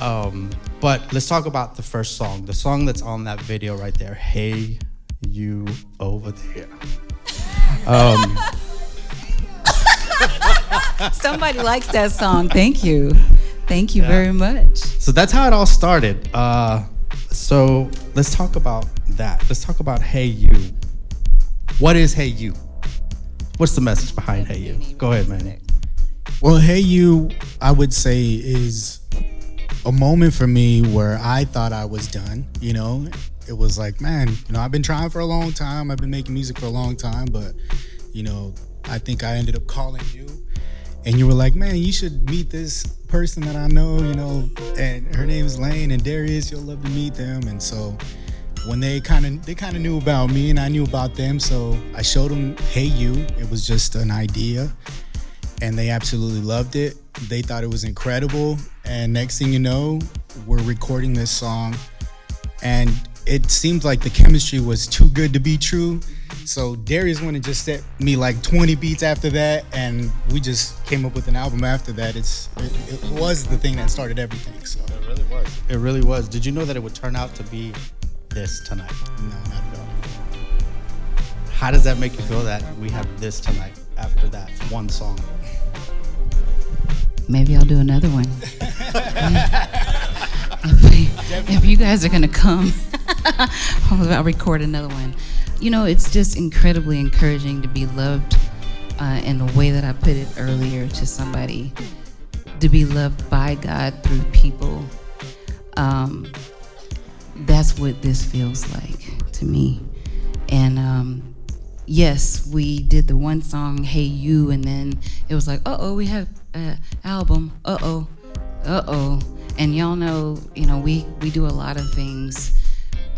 But let's talk about the first song, the song that's on that video right there. Hey, you over there. Somebody likes that song. Thank you. Thank you very much. So that's how it all started. So let's talk about that. Let's talk about Hey You. What is Hey You? What's the message behind Hey You? Go ahead, Manny. Well, Hey You, I would say, is a moment for me where I thought I was done. You know, it was like, man, you know, I've been trying for a long time. I've been making music for a long time, but, you know, I think I ended up calling you. And you were like, man, you should meet this person that I know, you know, and her name is LANE and Darius. You'll love to meet them. And so when they kind of knew about me and I knew about them, so I showed them Hey You. It was just an idea, and they absolutely loved it. They thought it was incredible. And next thing you know, we're recording this song, and it seemed like the chemistry was too good to be true. So Darius went and just set me like 20 beats after that, and we just came up with an album after that. It was the thing that started everything. So It really was. It really was. Did you know that it would turn out to be this tonight? no, not at all. How does that make you feel that we have this tonight after that one song? Maybe I'll do another one. if you guys are gonna come, I'll record another one. You know, it's just incredibly encouraging to be loved in the way that I put it earlier to somebody, to be loved by God through people. That's what this feels like to me. And yes, we did the one song, Hey You, and then it was like, we have an album, and y'all know, you know, we do a lot of things.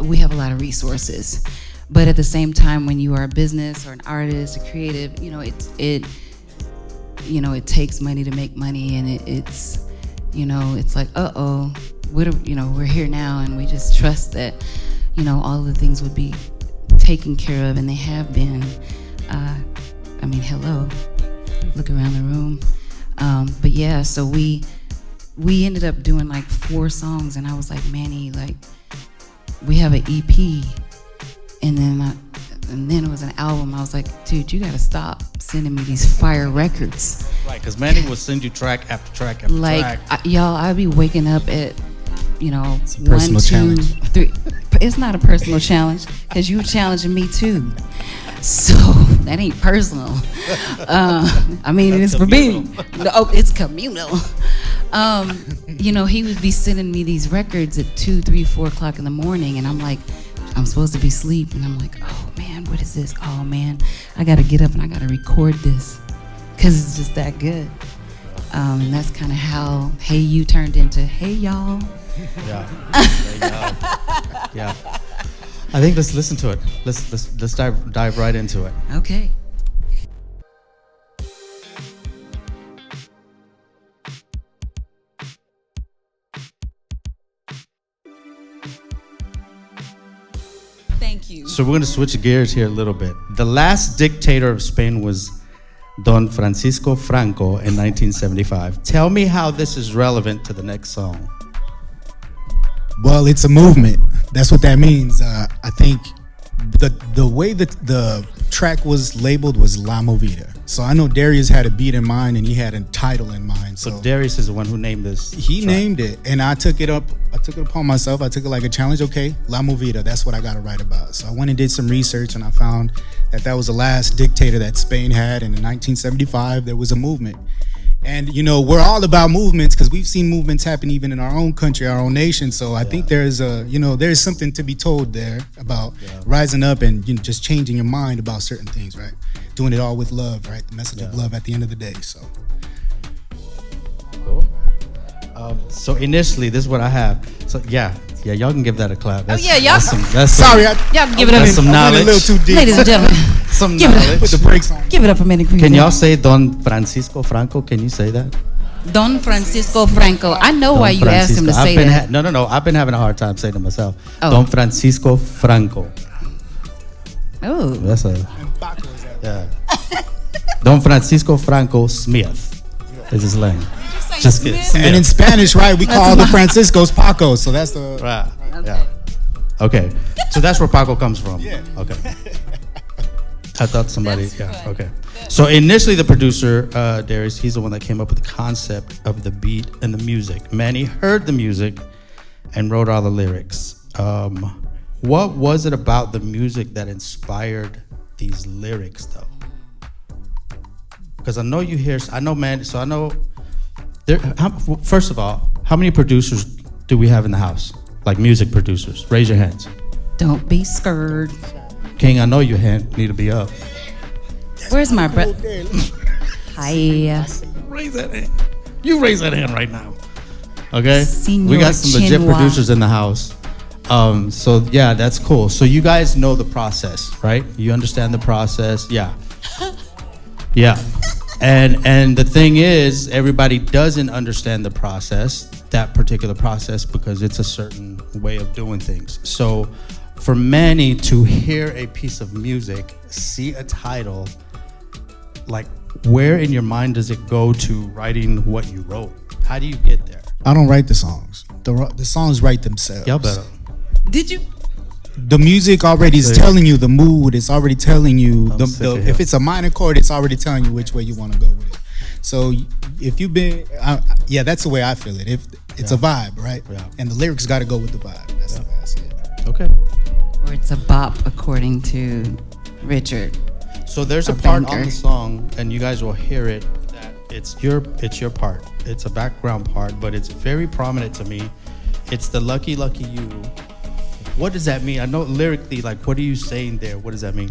We have a lot of resources, but at the same time, when you are a business or an artist, a creative, you know, it takes money to make money, and it's like, we're here now, and we just trust that, you know, all of the things would be taken care of, and they have been. Hello, look around the room. But yeah, so we ended up doing like 4 songs, and I was like, Manny, like, we have an EP, and then it was an album. I was like, dude, you gotta stop sending me these fire records. Right, because Manny will send you track after track after track. Y'all, I'd be waking up at, you know, It's a personal 1, 2, challenge. 3. It's not a personal challenge, because you were challenging me too. So that ain't personal. It's for me. Oh, it's communal. You know, he would be sending me these records at 2, 3, 4 o'clock in the morning, and I'm like, I'm supposed to be asleep, and I'm like, oh man, what is this? Oh man, I gotta get up and I gotta record this, because it's just that good. And that's kind of how Hey You turned into Hey Y'all. Yeah. Yeah. I think let's listen to it. Let's dive right into it. Okay. Thank you. So we're going to switch gears here a little bit. The last dictator of Spain was Don Francisco Franco in 1975. Tell me how this is relevant to the next song. Well, it's a movement. That's what that means. I think the way that the track was labeled was La Movida. So I know Darius had a beat in mind and he had a title in mind. So Darius is the one who named this. He track. named it, and I took it upon myself. I took it like a challenge. Okay, La Movida, that's what I got to write about. So I went and did some research, and I found that was the last dictator that Spain had, and in 1975 there was a movement. And you know, we're all about movements because we've seen movements happen even in our own country, our own nation. So I think there's something to be told there about rising up and, you know, just changing your mind about certain things, right? Doing it all with love, right? The message of love at the end of the day. So cool. So initially, this is what I have. So y'all can give that a clap. Y'all. That's sorry, Y'all can give it up. That's some I went knowledge. a little too deep. Ladies and gentlemen, Some give it up. knowledge. Put the brakes on. Give it up for Manny Cruz. Can y'all say Don Francisco Franco? Can you say that? Don Francisco Franco. I know why you asked him to say that. No. I've been having a hard time saying it myself. Oh. Don Francisco Franco. Oh. That's a And Paco is that. Don Francisco Franco Smith is his name. Did you Just kidding. And in Spanish, right, we call the Franciscos Paco. So that's the Right. Okay. Yeah. Okay. So that's where Paco comes from. Yeah. Okay. I thought somebody. That's Yeah. good. Okay. So initially, the producer, Darius, he's the one that came up with the concept of the beat and the music. Manny heard the music and wrote all the lyrics. What was it about the music that inspired these lyrics, though? Because I know you hear. I know, Manny. So I know. First of all, how many producers do we have in the house? Like music producers? Raise your hands. Don't be scared. King, I know your hand need to be up. Where's my brother? Hi. Raise that hand. You raise that hand right now. Okay? Senor We got some legit Chinua. producers in the house. So yeah, that's cool. So you guys know the process, right? You understand the process? Yeah. Yeah. And the thing is, everybody doesn't understand the process, that particular process, because it's a certain way of doing things. So for Manny to hear a piece of music, see a title, like where in your mind does it go to writing what you wrote? How do you get there? I don't write the songs. The songs write themselves. Y'all better. Did you? The music already is telling you the mood. It's already telling you sick of if him. it's a minor chord, it's already telling you which way you want to go with it. So if you've been, yeah, that's the way I feel it. If it's a vibe, right? Yeah. And the lyrics got to go with the vibe. That's the way I see it. Okay. Or it's a bop, according to Richard. So there's a A part on banger. the song, and you guys will hear it, that it's your part. It's a background part, but it's very prominent to me. It's the lucky, lucky you. What does that mean? I know lyrically, like, what are you saying there? What does that mean?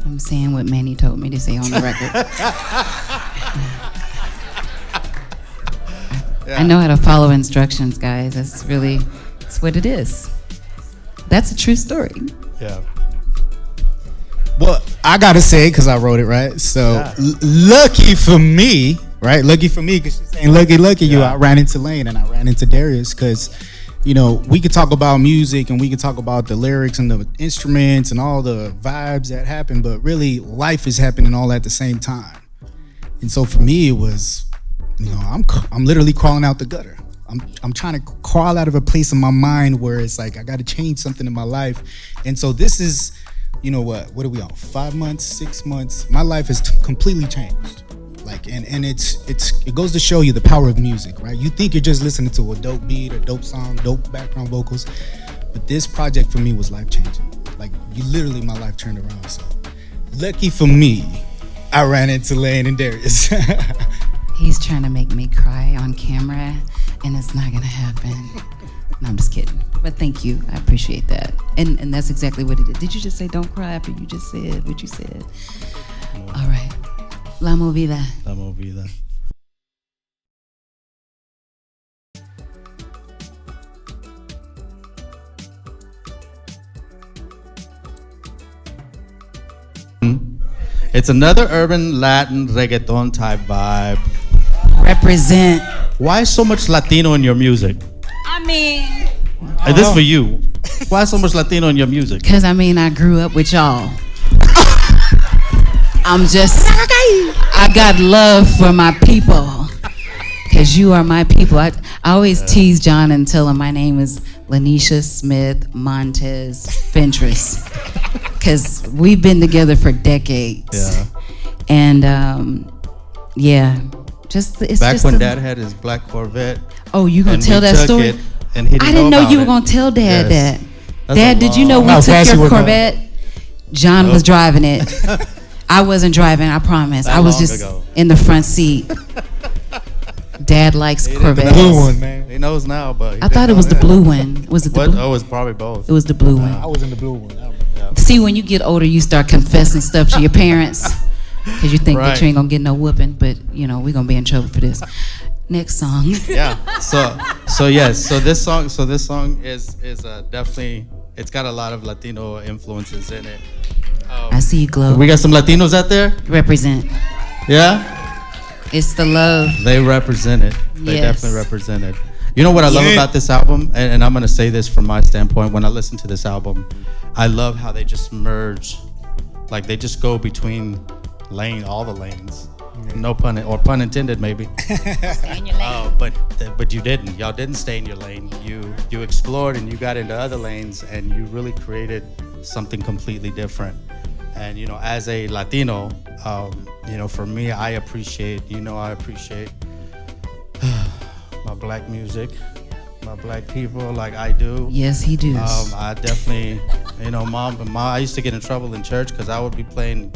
I'm saying what Manny told me to say on the record. I know how to follow instructions, guys. That's what it is. That's a true story. Yeah. Well, I gotta say, because I wrote it, right? So Yeah. lucky for me, right? Lucky for me, because she's saying lucky, lucky you. Yeah. I ran into Lane and I ran into Darius, because we could talk about music and we could talk about the lyrics and the instruments and all the vibes that happen, but really life is happening all at the same time. And so for me, it was, I'm literally crawling out the gutter. I'm trying to crawl out of a place in my mind where it's like I got to change something in my life. And so this is, what are we on? 5 months, 6 months? My life has completely changed. Like, and it goes to show you the power of music, right? You think you're just listening to a dope beat, a dope song, dope background vocals, but this project for me was life changing. Like, my life turned around. So lucky for me, I ran into Lane and Darius. He's trying to make me cry on camera, and it's not gonna happen. No, I'm just kidding. But thank you. I appreciate that. And that's exactly what it is. Did you just say don't cry after you just said what you said? All right. La movida. La movida. It's another urban Latin reggaeton type vibe. Represent. Why so much Latino in your music? I mean, This for you. Why so much Latino in your music? because I grew up with y'all. I got love for my people. Because you are my people. I always tease John and tell him my name is Lanisha Smith Montes Fentress. Because we've been together for decades. Yeah. And yeah. It's Back just when a- Dad had his black Corvette. Oh, you gonna and tell we that took story? it, and he didn't I didn't know about you were it. gonna tell Dad Yes. that. That's Dad, a did you know long- we How took fast your you were going? Corvette? John was driving it. I wasn't driving, I promise. That I was long just ago. in the front seat. Dad likes didn't Corvettes. know. Blue one, man. He knows now, but he I didn't thought it know was the then. blue one. Was it the What? blue? Oh, it's probably both. It was the blue one. I was in the blue one. See, when you get older, you start confessing stuff to your parents because you think that Right. you ain't gonna get no whooping, but we're gonna be in trouble for this. Next song. Yeah. So yes. So this song is definitely, it's got a lot of Latino influences in it. I see you glow. We got some Latinos out there. Represent. Yeah. It's the love. They represent it. They Yes. definitely represent it. You know what I love Yeah. about this album, and I'm gonna say this from my standpoint. When I listen to this album, I love how they just merge, like they just go between all the lanes. No pun or pun intended, maybe. Stay in your lane. But you didn't. Y'all didn't stay in your lane. You explored and you got into other lanes and you really created something completely different. And as a Latino, for me, I appreciate my black music, my black people, like I do. Yes, he does. I definitely, Mom, I used to get in trouble in church because I would be playing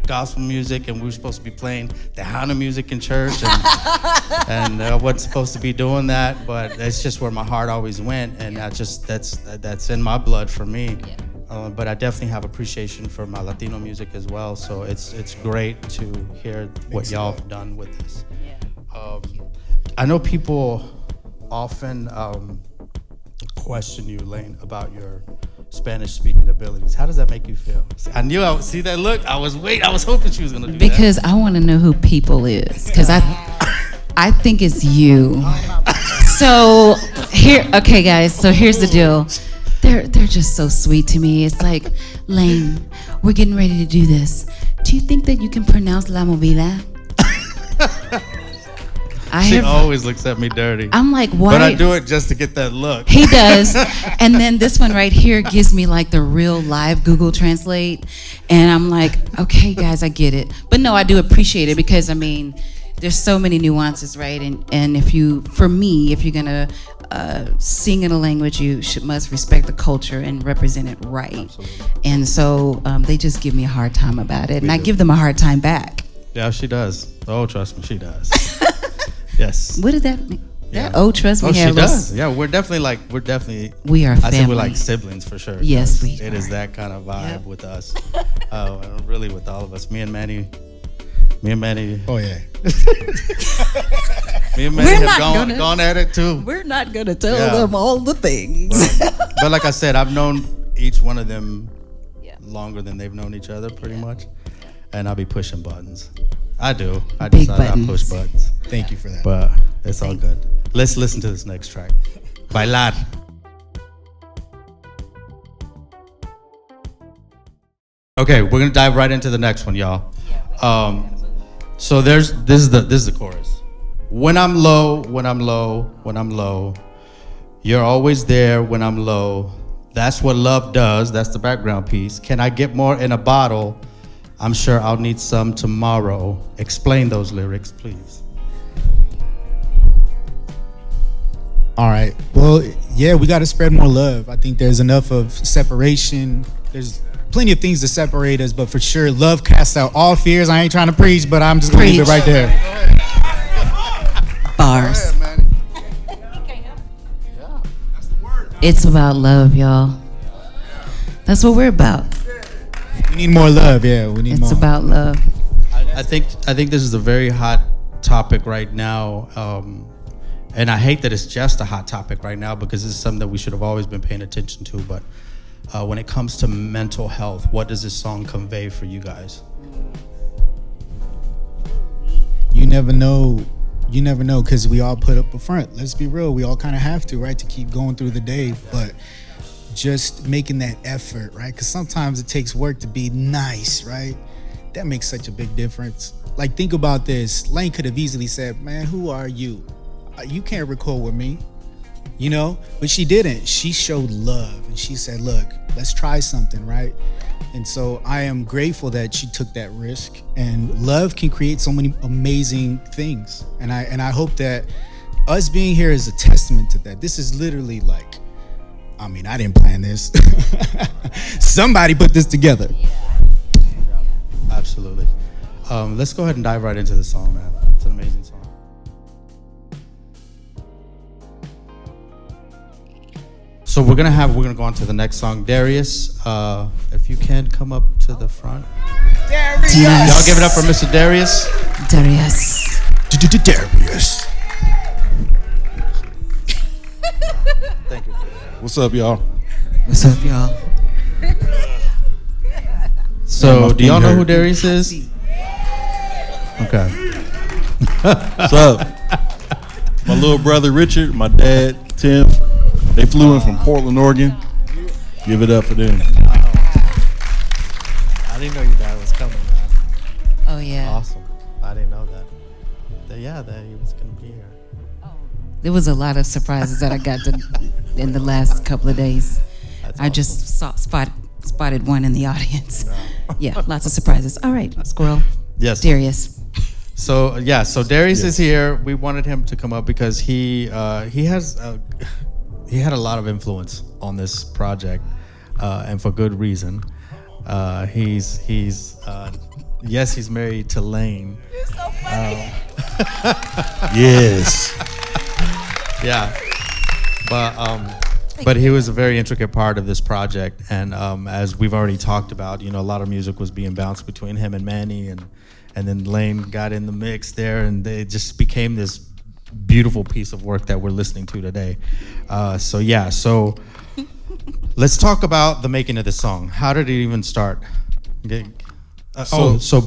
gospel music and we were supposed to be playing Tejano music in church, and I wasn't supposed to be doing that, but that's just where my heart always went, and that's in my blood for me. Yeah. But I definitely have appreciation for my Latino music as well, so it's great to hear what y'all have done with this. Yeah. I know people often question you, LANE, about your Spanish speaking abilities. How does that make you feel? I knew I would see that look. I was hoping she was gonna do that. Because I want to know who people is. Because I think it's you. So okay, guys. So here's the deal. They're just so sweet to me. It's like, LANE, we're getting ready to do this. Do you think that you can pronounce La Movida? She always looks at me dirty. I'm like, why? But I do it just to get that look. He does. And then this one right here gives me like the real live Google Translate. And I'm like, okay, guys, I get it. But no, I do appreciate it because, there's so many nuances, right? And if you're going to sing in a language, you must respect the culture and represent it right. Absolutely. And so they just give me a hard time about it. And I give them a hard time back. Yeah, she does. Oh, trust me, she does. Yes. What did that mean? Yeah. Trust me. Oh, she does. Yeah, we're definitely. We are I think we're family. like siblings for sure. Yes, we It are. is that kind of vibe with us. Really with all of us. Me and Manny. Oh yeah. Me and Manny We're have not gone at it too. We're not going to tell Yeah. them all the things. But like I said, I've known each one of them Yeah. longer than they've known each other, pretty much. And I'll be pushing buttons. I do. I Big decide I buttons. push buttons. Thank you for that. But it's all good. Let's listen to this next track. Bailar. Okay, we're gonna dive right into the next one, y'all. So this is the chorus. When I'm low, when I'm low, when I'm low, you're always there when I'm low. That's what love does. That's the background piece. Can I get more in a bottle? I'm sure I'll need some tomorrow. Explain those lyrics, please. All right. Well, yeah, we got to spread more love. I think there's enough of separation. There's plenty of things to separate us, but for sure, love casts out all fears. I ain't trying to preach, but I'm just going to leave it right there. Bars. It's about love, y'all. That's what we're about. We need more love. Yeah, we need more. It's about love. I think this is a very hot topic right now, and I hate that it's just a hot topic right now because this is something that we should have always been paying attention to. But when it comes to mental health, what does this song convey for you guys? You never know. You never know because we all put up a front. Let's be real. We all kind of have to, right, to keep going through the day. But just making that effort, right? Because sometimes it takes work to be nice, right? That makes such a big difference. Like, think about this. LANE could have easily said, man, who are you? You can't record with me, you know? But she didn't. She showed love and she said, look, let's try something, right? And so I am grateful that she took that risk, and love can create so many amazing things. And I hope that us being here is a testament to that. This is literally like, I didn't plan this. Somebody put this together. Absolutely. Let's go ahead and dive right into the song, man. It's an amazing song. So we're gonna go on to the next song. Darius, if you can come up to the front. Darius. Y'all give it up for Mr. Darius. Darius. Darius. Thank you. What's up, y'all? What's up, y'all? So, do y'all know who Darius is? Okay. What's up? My little brother Richard, my dad Tim, they flew in from Portland, Oregon. Give it up for them. I didn't know your dad was coming, man. Oh, yeah. Awesome. I didn't know that. yeah, that he was gonna be here. There was a lot of surprises that I got in the last couple of days. That's I just spotted one in the audience. Yeah, lots of surprises. All right, Squirrel. Yes. Darius. So Darius is here. We wanted him to come up because he had a lot of influence on this project, and for good reason. He's married to LANE. You're so funny. Yes. Yeah, but he was a very intricate part of this project, and as we've already talked about, a lot of music was being bounced between him and Manny, and then LANE got in the mix there, and it just became this beautiful piece of work that we're listening to today. So let's talk about the making of this song. How did it even start? So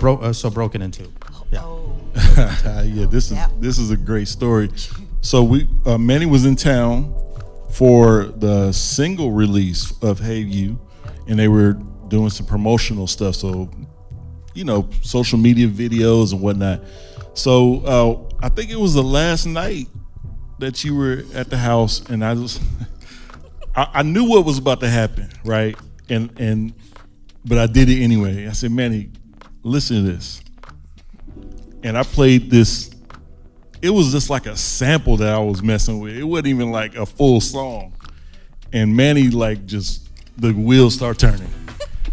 broken into. Yeah. Yeah, this is a great story. So Manny was in town for the single release of Hey You, and they were doing some promotional stuff. So, social media videos and whatnot. So I think it was the last night that you were at the house, and I knew what was about to happen, right? But I did it anyway. I said, Manny, listen to this. And I played this. It was just like a sample that I was messing with. It wasn't even like a full song. And Manny, just the wheels start turning.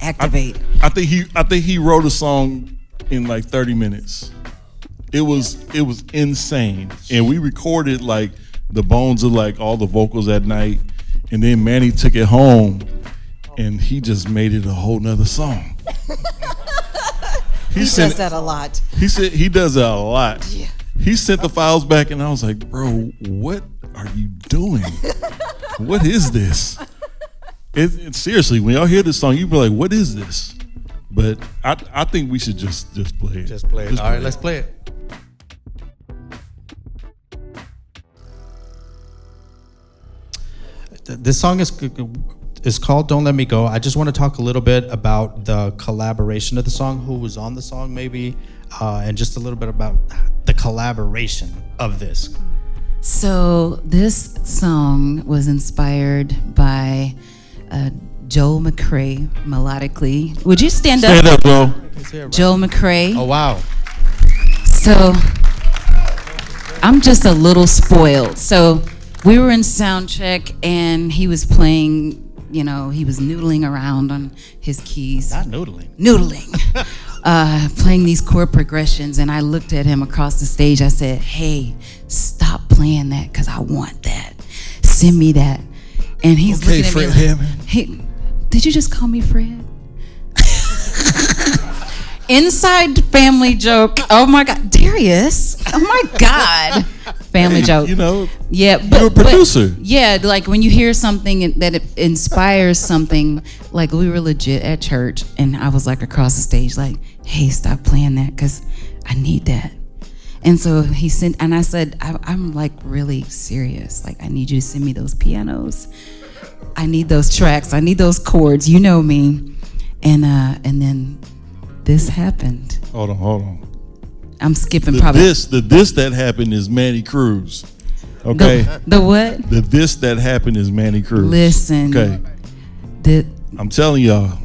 Activate. I think he wrote a song in like 30 minutes. It was insane. And we recorded the bones of all the vocals that night. And then Manny took it home and he just made it a whole nother song. He does that a lot. He said he does that a lot. Yeah. He sent the files back, and I was like, bro, what are you doing? What is this? Seriously, when y'all hear this song, you be like, what is this? But I think we should just play it. Just play it. All right, let's play it. This song is called Don't Let Me Go. I just want to talk a little bit about the collaboration of the song, who was on the song maybe, and just a little bit about the collaboration of this. So this song was inspired by Joel McCrae melodically. Would you stand up? Stand up, bro. Joel McCrae. Oh, wow. So I'm just a little spoiled. So we were in sound check and he was playing, he was noodling around on his keys. Not noodling. Playing these chord progressions, and I looked at him across the stage. I said, hey, stop playing that because I want that. Send me that. And he's Okay, looking at Fred me Hammond. hey, did you just call me Fred? Inside family joke. Oh my God, Darius. Oh my God. Family joke. Yeah, you're a producer. Like when you hear something that it inspires something, like we were legit at church and I was across the stage hey, stop playing that because I need that. And so he sent, and I said, I'm really serious. I need you to send me those pianos. I need those tracks. I need those chords. You know me. And then this happened. Hold on. I'm skipping The this that happened is Manny Cruz. Okay. The what? The this that happened is Manny Cruz. Listen. Okay. I'm telling y'all.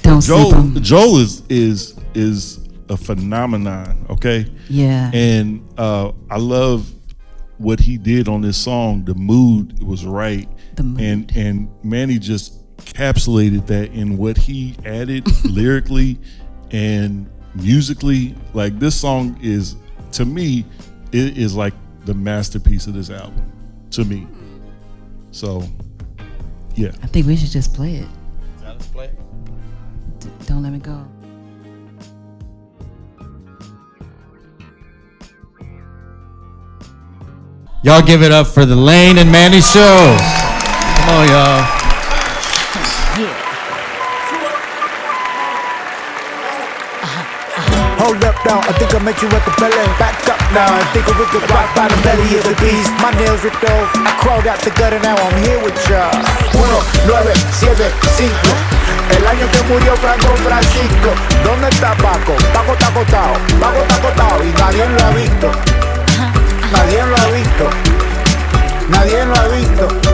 Don't sleep on. Joel is a phenomenon. Okay. Yeah. And I love what he did on this song. The mood was right. The mood. And Manny just encapsulated that in what he added lyrically and musically. This song is, to me, it is the masterpiece of this album to me. So yeah, I think we should just play it. Let's play it. Don't let me go. Y'all give it up for the LANE and Manny show. Come on, y'all. Hold up, now I think I met you at the belly. Back up now and think we could rock by the belly of the beast. My nails ripped off, I crawled out the gutter, now I'm here with ya. 1975. El año que murió Franco Francisco. ¿Dónde está Paco? Paco está acostado, Paco está acostado y nadie lo ha visto. Nadie lo ha visto. Nadie lo ha visto.